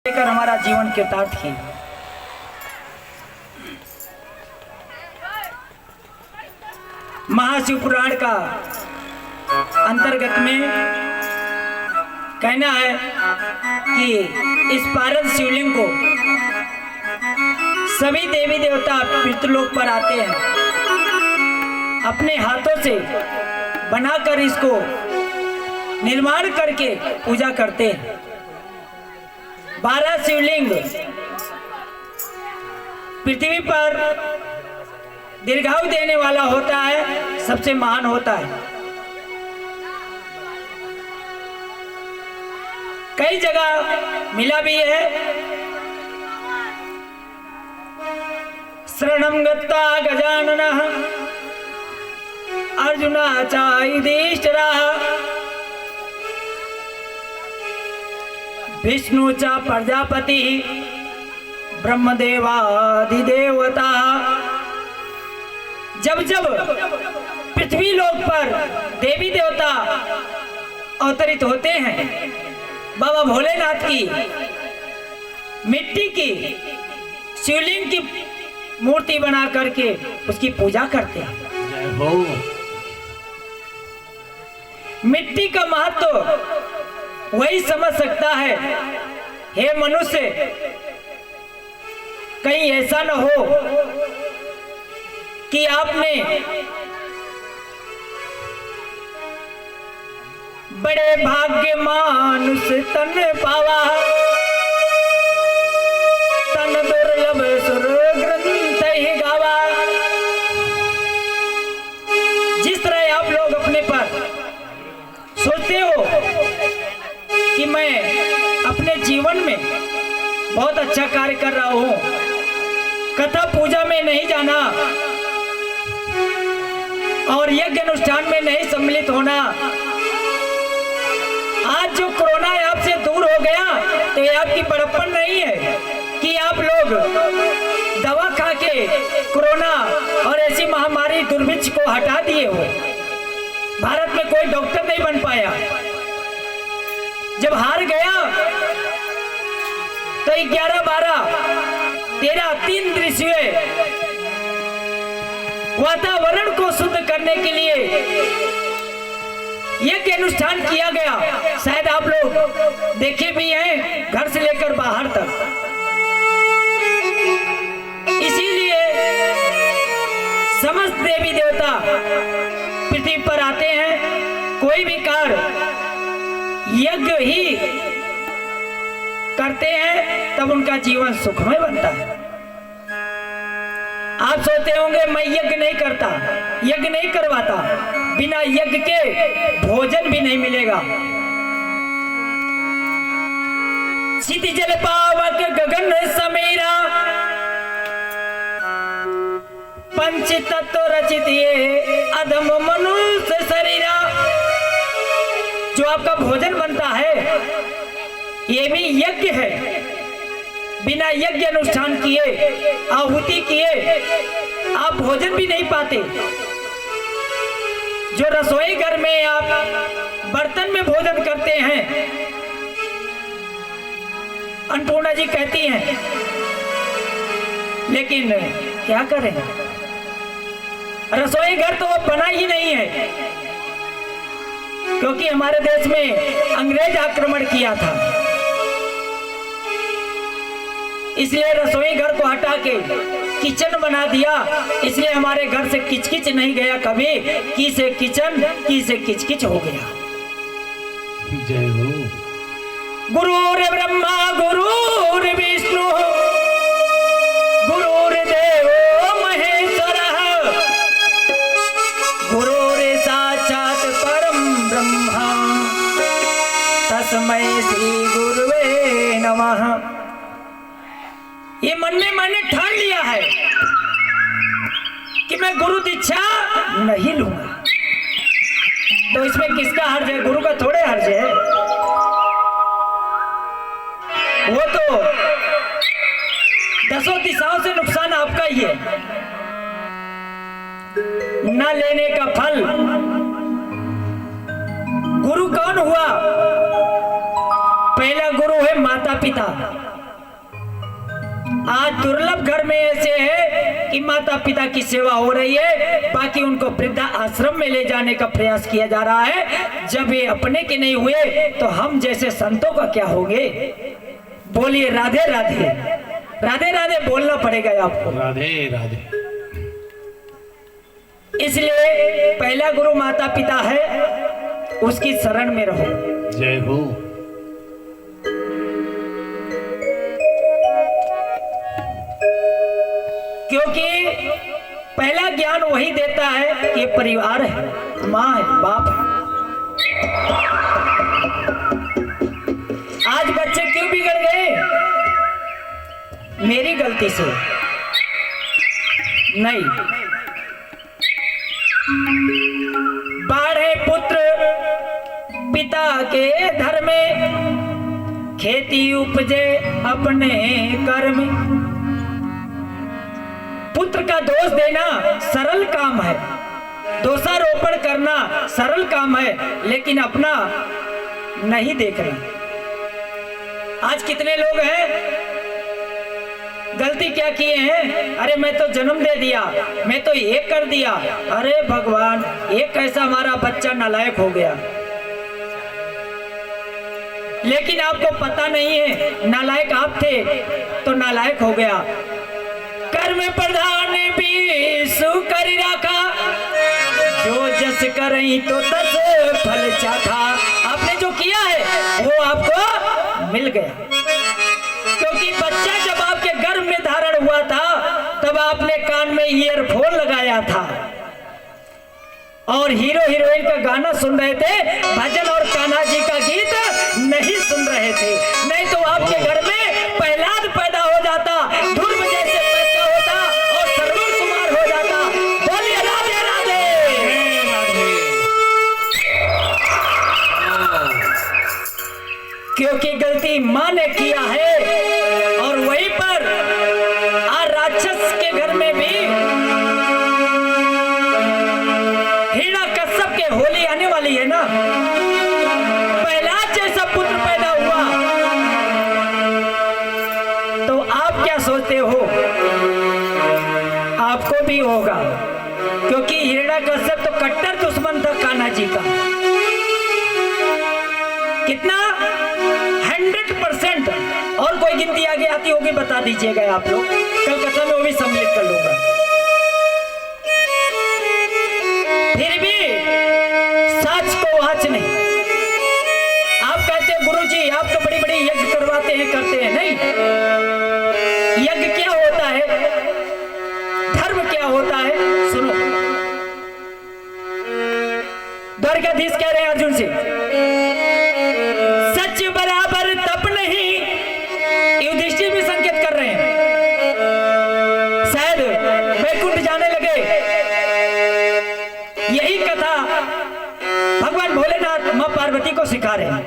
लेकर हमारा जीवन कृतार्थ की। महाशिव पुराण का अंतर्गत में कहना है कि इस पारद शिवलिंग को सभी देवी देवता पितृलोक पर आते हैं, अपने हाथों से बनाकर इसको निर्माण करके पूजा करते हैं। 12 शिवलिंग पृथ्वी पर दीर्घायु देने वाला होता है, सबसे महान होता है। कई जगह मिला भी है। शरणं गत्वा गजाननः अर्जुना च युधिष्ठिरः विष्णु च प्रजापति ब्रह्मदेवाधिदेवता। जब जब पृथ्वी लोक पर देवी देवता अवतरित होते हैं, बाबा भोलेनाथ की मिट्टी की शिवलिंग की मूर्ति बना करके उसकी पूजा करते हैं। मिट्टी का महत्व वही समझ सकता है। हे मनुष्य, कहीं ऐसा न हो कि आपने बड़े भाग्य मानुष तन पावा, तन दुर्लभ सुर ग्रंथ ही गावा। जिस तरह आप लोग अपने पर सोचते हो कि मैं अपने जीवन में बहुत अच्छा कार्य कर रहा हूं, कथा पूजा में नहीं जाना और यज्ञ अनुष्ठान में नहीं सम्मिलित होना, आज जो कोरोना आपसे दूर हो गया तो ये आपकी बड़प्पन नहीं है कि आप लोग दवा खा के कोरोना और ऐसी महामारी दुर्भिक्ष को हटा दिए हो। भारत में कोई डॉक्टर नहीं बन पाया। जब हार गया तो 11, 12, 13 3 दृश्य वातावरण को शुद्ध करने के लिए यज्ञ अनुष्ठान किया गया। शायद आप लोग देखे भी हैं, घर से लेकर बाहर तक। इसीलिए समस्त देवी देवता पृथ्वी पर आते हैं। कोई भी कार्य यज्ञ ही करते हैं तब उनका जीवन सुखमय बनता है। आप सोचते होंगे मैं यज्ञ नहीं करता, यज्ञ नहीं करवाता, बिना यज्ञ के भोजन भी नहीं मिलेगा। क्षिति जल पावक गगन समीरा, पंच तत्व रचित ये अधम मनुष्य शरीरा। जो आपका भोजन बनता है ये भी यज्ञ है। बिना यज्ञ अनुष्ठान किए, आहुति किए आप भोजन भी नहीं पाते। जो रसोई घर में आप बर्तन में भोजन करते हैं, अन्नपूर्णा जी कहती हैं, लेकिन क्या करें, रसोई घर तो बना ही नहीं है, क्योंकि हमारे देश में अंग्रेज आक्रमण किया था। इसलिए रसोई घर को हटा के किचन बना दिया। इसलिए हमारे घर से किचकिच नहीं गया कभी, की से किचन, की से किचकिच हो गया। जय हो। गुरुर् ब्रह्मा गुरुर् विष्णु गुरुर्देवो महेश्वरः, गुरुर् साक्षात् परम ब्रह्म, तस्मै श्री गुरुवे नमः। ये मन में मैंने ठान लिया है कि मैं गुरु दीक्षा नहीं लूंगा। तो इसमें किसका हर्ज है? गुरु का थोड़े हर्ज है। वो तो 10 दिशाओं से नुकसान आपका ही है। न लेने का फल। गुरु कौन हुआ? पहला गुरु है माता पिता। था। आज दुर्लभ घर में ऐसे है कि माता पिता की सेवा हो रही है, बाकी उनको वृद्धा आश्रम में ले जाने का प्रयास किया जा रहा है। जब ये अपने के नहीं हुए तो हम जैसे संतों का क्या होंगे। बोलिए राधे राधे। राधे राधे बोलना पड़ेगा आपको। राधे राधे। इसलिए पहला गुरु माता पिता है, उसकी शरण में रहो। जय हो। क्योंकि पहला ज्ञान वही देता है कि ये परिवार है, माँ है, बाप है। आज बच्चे क्यों बिगड़ गए? मेरी गलती से नहीं। बाढ़े पुत्र पिता के धर्म में, खेती उपजे अपने कर में। पुत्र का दोष देना सरल काम है, दोषारोपण करना सरल काम है, लेकिन अपना नहीं देखना। आज कितने लोग हैं गलती क्या किए हैं? अरे मैं तो जन्म दे दिया, मैं तो ये कर दिया। अरे भगवान, ये कैसा हमारा बच्चा नालायक हो गया। लेकिन आपको पता नहीं है नालायक आप थे तो नालायक हो गया। कर्म प्रधान भी सुकर रखा, जो जस करई तो तस फल चाखा। आपने जो किया है वो आपको मिल गया। क्योंकि बच्चा जब आपके गर्भ में धारण हुआ था तब आपने कान में ईयरफोन लगाया था और हीरो हीरोइन का गाना सुन रहे थे, भजन और कान्हा जी का गीत नहीं सुन रहे थे। नहीं तो आपके घर में प्रहलाद पैदा हो जाता, ध्रुव जैसे बच्चा होता और श्रवण कुमार हो जाता। बोलिए राधे राधे। क्योंकि गलती माँ ने किया है और वहीं पर आज राक्षस के घर में भी हिरण्यकश्यप के होली आने वाली है ना। प्रहलाद जैसा पुत्र पैदा हुआ तो आप क्या सोचते हो आपको भी होगा। क्योंकि हिरण्यकश्यप तो कट्टर दुश्मन था कान्हा जी का। कितना 100%। और कोई गिनती आगे आती होगी बता दीजिएगा आप लोग, कलकत्ता में वो भी सम्मिलित कर लूंगा। फिर भी सच को वाच नहीं। आप कहते हैं गुरुजी आप तो बड़ी बड़ी यज्ञ करवाते हैं, करते हैं। नहीं, यज्ञ क्या होता है, धर्म क्या होता है, सुनो। द्वारकाधीश कह रहे हैं अर्जुन से, सच बराबर तप नहीं। युधिष्ठिर भी संकेत कर रहे हैं, शायद वैकुंठ जाने लगे। यही कथा भगवान भोलेनाथ मां पार्वती को सिखा रहे हैं,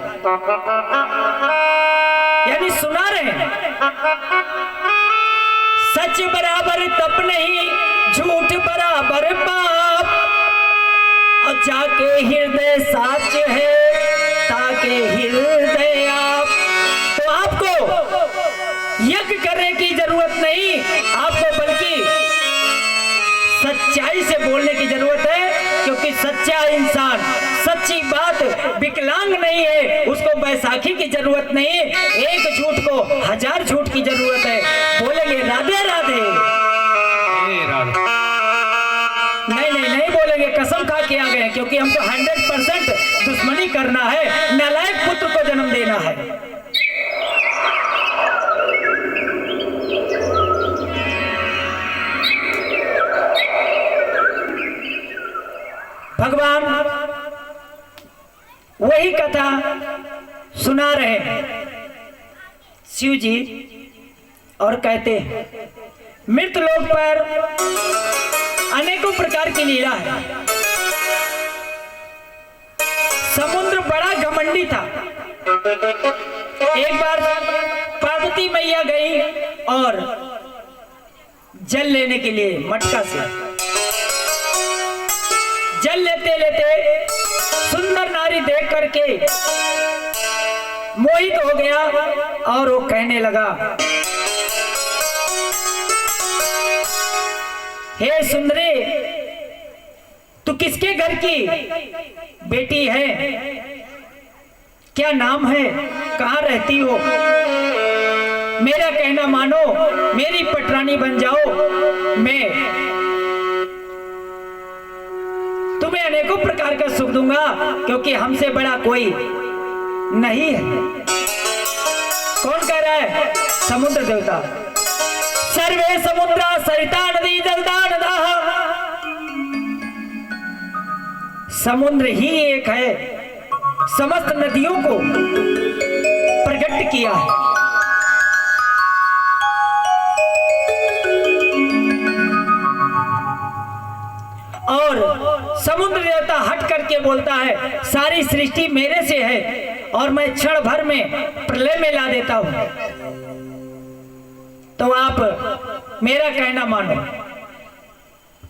यानी सुना रहे हैं। सच बराबर तप नहीं, झूठ बराबर पाप, और जाके हृदय साच है ताके हृदय आप। तो आपको यज्ञ करने की जरूरत नहीं, आपको बल्कि सच्चाई से बोलने की जरूरत है। क्योंकि सच्चा इंसान, सच्ची बात विकलांग नहीं है, उसको बैसाखी की जरूरत नहीं है। एक झूठ को 1000 झूठ की जरूरत है। बोलेंगे राधे राधे। नहीं नहीं नहीं बोलेंगे, कसम खा के आ गए। क्योंकि हमको 100% दुश्मनी करना है, नालायक पुत्र को जन्म देना है। भगवान वही कथा सुना रहे हैं शिव जी, और कहते हैं मृत लोक पर अनेकों प्रकार की लीला है। समुद्र बड़ा घमंडी था। एक बार पार्वती मैया गई और जल लेने के लिए मटका से जल लेते लेते सुंदर नारी देख करके मोहित हो गया और वो कहने लगा, हे सुंदरी, तू किसके घर की बेटी है? क्या नाम है? कहाँ रहती हो? मेरा कहना मानो, मेरी पटरानी बन जाओ। मैं तुम्हें अनेकों प्रकार का सुख दूंगा, क्योंकि हमसे बड़ा कोई नहीं है। कौन कह रहा है? समुद्र देवता। सर्वे समुद्रा सरिता नदी जलदा नदाः। समुद्र ही एक है, समस्त नदियों को प्रकट किया है। और समुद्र देवता हट करके बोलता है, सारी सृष्टि मेरे से है और मैं क्षण भर में प्रलय में ला देता हूं। तो आप मेरा कहना मानो।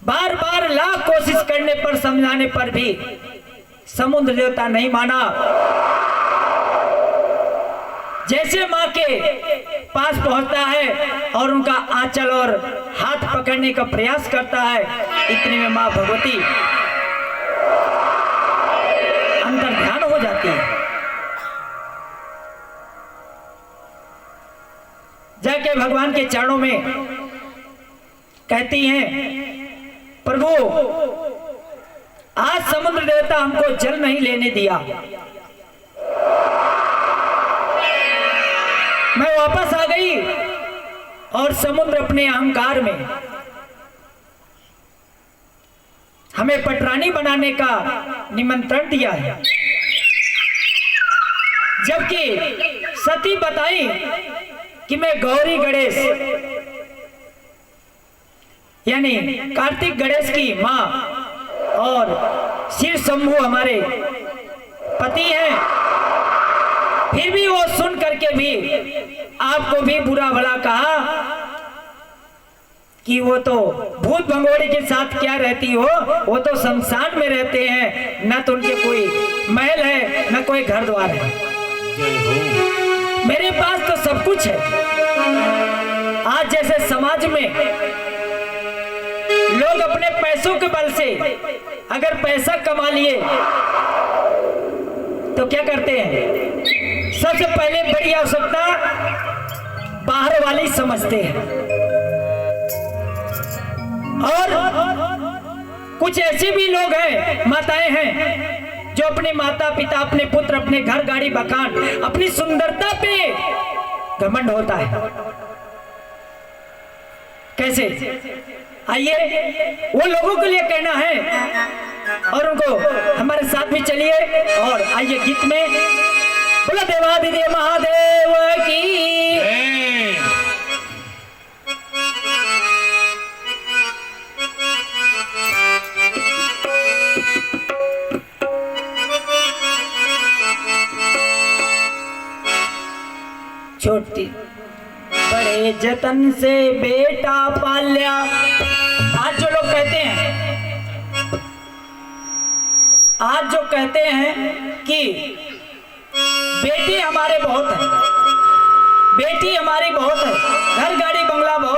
बार बार लाख कोशिश करने पर, समझाने पर भी समुद्र देवता नहीं माना। जैसे मां के पास पहुंचता है और उनका आंचल और हाथ पकड़ने का प्रयास करता है, इतने में मां भगवती अंतर ध्यान हो जाती है। जाके भगवान के चरणों में कहती हैं, प्रभु आज समुद्र देवता हमको जल नहीं लेने दिया, मैं वापस आ गई और समुद्र अपने अहंकार में हमें पटरानी बनाने का निमंत्रण दिया है। जबकि सती बताई कि मैं गौरी गणेश यानी कार्तिक गणेश की मां और शिव शंभु हमारे पति हैं, फिर भी वो सुन करके भी आपको भी बुरा भला कहा कि वो तो भूत भंगोड़ी के साथ क्या रहती हो, वो तो शमशान में रहते हैं, न तो उनके कोई महल है न कोई घर द्वार है। मेरे पास तो सब कुछ है। आज जैसे समाज में लोग अपने पैसों के बल से अगर पैसा कमा लिए तो क्या करते हैं? सबसे पहले बड़ी आवश्यकता बाहर वाली समझते हैं। और कुछ ऐसे भी लोग हैं, माताएं हैं, जो अपने माता पिता, अपने पुत्र, अपने घर गाड़ी मकान, अपनी सुंदरता पे घमंड होता है। कैसे? आइए वो लोगों के लिए कहना है और उनको हमारे साथ भी चलिए और आइए गीत में बोला देवाधिदेव महादेव की। छोटी बड़े जतन से बेटा पाल्या। आज जो लोग कहते हैं, आज जो कहते हैं कि बेटी हमारे बहुत है, बेटी हमारी बहुत है, घर गाड़ी बंगला बहुत